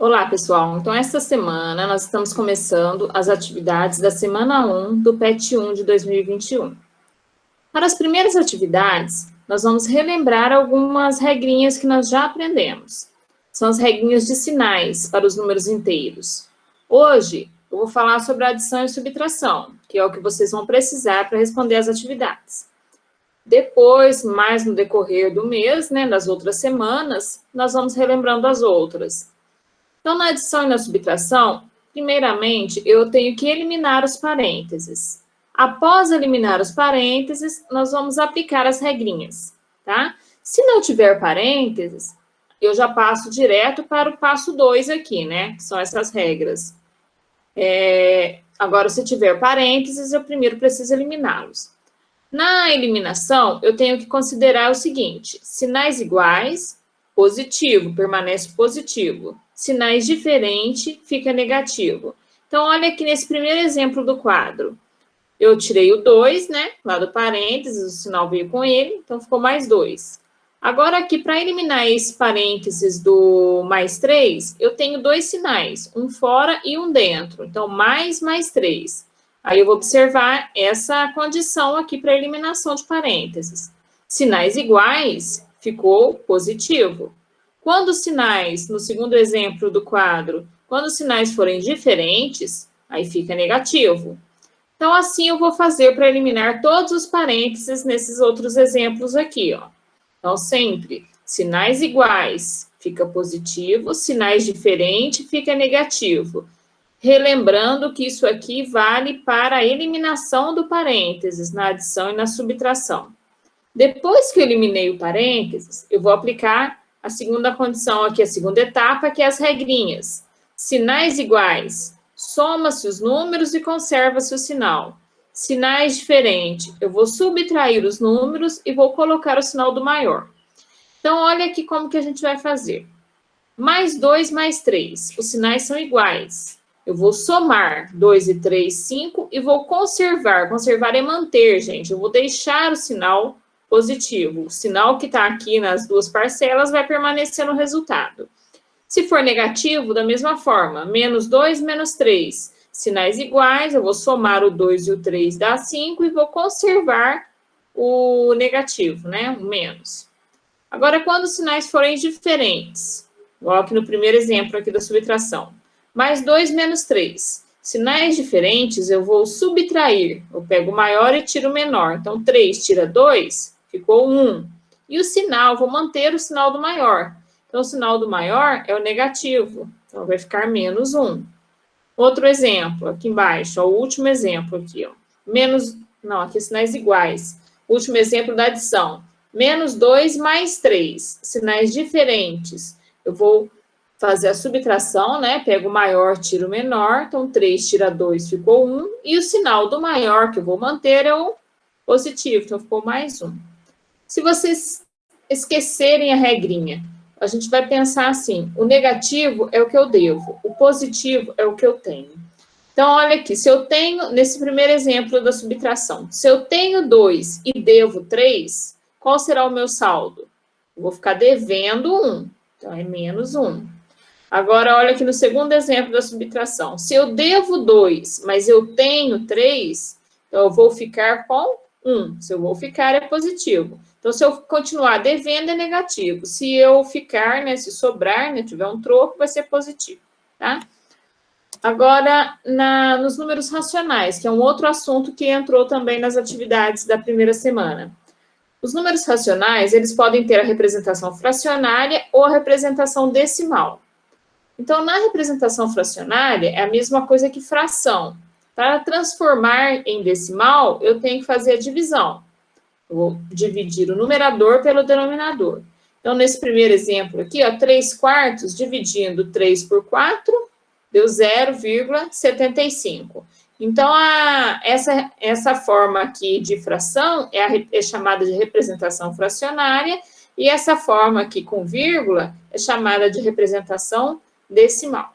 Olá, pessoal. Então, esta semana nós estamos começando as atividades da semana 1 do PET 1 de 2021. Para as primeiras atividades, nós vamos relembrar algumas regrinhas que nós já aprendemos. São as regrinhas de sinais para os números inteiros. Hoje, eu vou falar sobre a adição e subtração, que é o que vocês vão precisar para responder às atividades. Depois, mais no decorrer do mês, das outras semanas, nós vamos relembrando as outras. Então, na adição e na subtração, primeiramente, eu tenho que eliminar os parênteses. Após eliminar os parênteses, nós vamos aplicar as regrinhas, tá? Se não tiver parênteses, eu já passo direto para o passo 2 aqui, que são essas regras. Agora, se tiver parênteses, eu primeiro preciso eliminá-los. Na eliminação, eu tenho que considerar o seguinte: sinais iguais, positivo, permanece positivo. Sinais diferentes, fica negativo. Então, olha aqui nesse primeiro exemplo do quadro. Eu tirei o 2, lá do parênteses, o sinal veio com ele, então ficou mais 2. Agora, aqui, para eliminar esse parênteses do mais 3, eu tenho dois sinais, um fora e um dentro. Então, mais 3. Aí, eu vou observar essa condição aqui para eliminação de parênteses. Sinais iguais, ficou positivo. Quando os sinais, no segundo exemplo do quadro, quando os sinais forem diferentes, aí fica negativo. Então, assim eu vou fazer para eliminar todos os parênteses nesses outros exemplos aqui, ó. Então, sempre, sinais iguais, fica positivo, sinais diferentes, fica negativo. Relembrando que isso aqui vale para a eliminação do parênteses, na adição e na subtração. Depois que eu eliminei o parênteses, eu vou aplicar a segunda condição aqui, a segunda etapa, que é as regrinhas. Sinais iguais, soma-se os números e conserva-se o sinal. Sinais diferentes, eu vou subtrair os números e vou colocar o sinal do maior. Então, olha aqui como que a gente vai fazer. Mais 2, mais 3, os sinais são iguais. Eu vou somar 2 e 3, 5, e vou conservar. Conservar é manter, gente. Eu vou deixar o sinal positivo. O sinal que está aqui nas duas parcelas vai permanecer no resultado. Se for negativo, da mesma forma, menos 2, menos 3. Sinais iguais, eu vou somar o 2 e o 3 dá 5 e vou conservar o negativo, o menos. Agora, quando os sinais forem diferentes, igual aqui no primeiro exemplo aqui da subtração, mais 2 menos 3. Sinais diferentes, eu vou subtrair. Eu pego o maior e tiro o menor. Então, 3 tira 2, ficou 1. E o sinal, vou manter o sinal do maior. Então, o sinal do maior é o negativo. Então, vai ficar menos 1. Outro exemplo, aqui embaixo, ó, o último exemplo aqui, ó. Aqui sinais iguais. Último exemplo da adição. Menos 2 mais 3. Sinais diferentes. Eu vou fazer a subtração, Pego o maior, tiro o menor. Então, 3 tira 2, ficou 1. E o sinal do maior que eu vou manter é o positivo. Então, ficou mais 1. Se vocês esquecerem a regrinha, a gente vai pensar assim: o negativo é o que eu devo, o positivo é o que eu tenho. Então, olha aqui, se eu tenho, nesse primeiro exemplo da subtração, se eu tenho 2 e devo 3, qual será o meu saldo? Eu vou ficar devendo 1, então é menos 1. Agora, olha aqui no segundo exemplo da subtração. Se eu devo 2, mas eu tenho 3, então eu vou ficar com 1. Se eu vou ficar, é positivo. Então, se eu continuar devendo, é negativo. Se eu ficar, se sobrar, tiver um troco, vai ser positivo, tá? Agora, nos números racionais, que é um outro assunto que entrou também nas atividades da primeira semana. Os números racionais, eles podem ter a representação fracionária ou a representação decimal. Então, na representação fracionária, é a mesma coisa que fração. Para transformar em decimal, eu tenho que fazer a divisão. Eu vou dividir o numerador pelo denominador. Então, nesse primeiro exemplo aqui, 3 quartos, dividindo 3 por 4, deu 0,75. Então, essa forma aqui de fração é chamada de representação fracionária, e essa forma aqui com vírgula é chamada de representação decimal.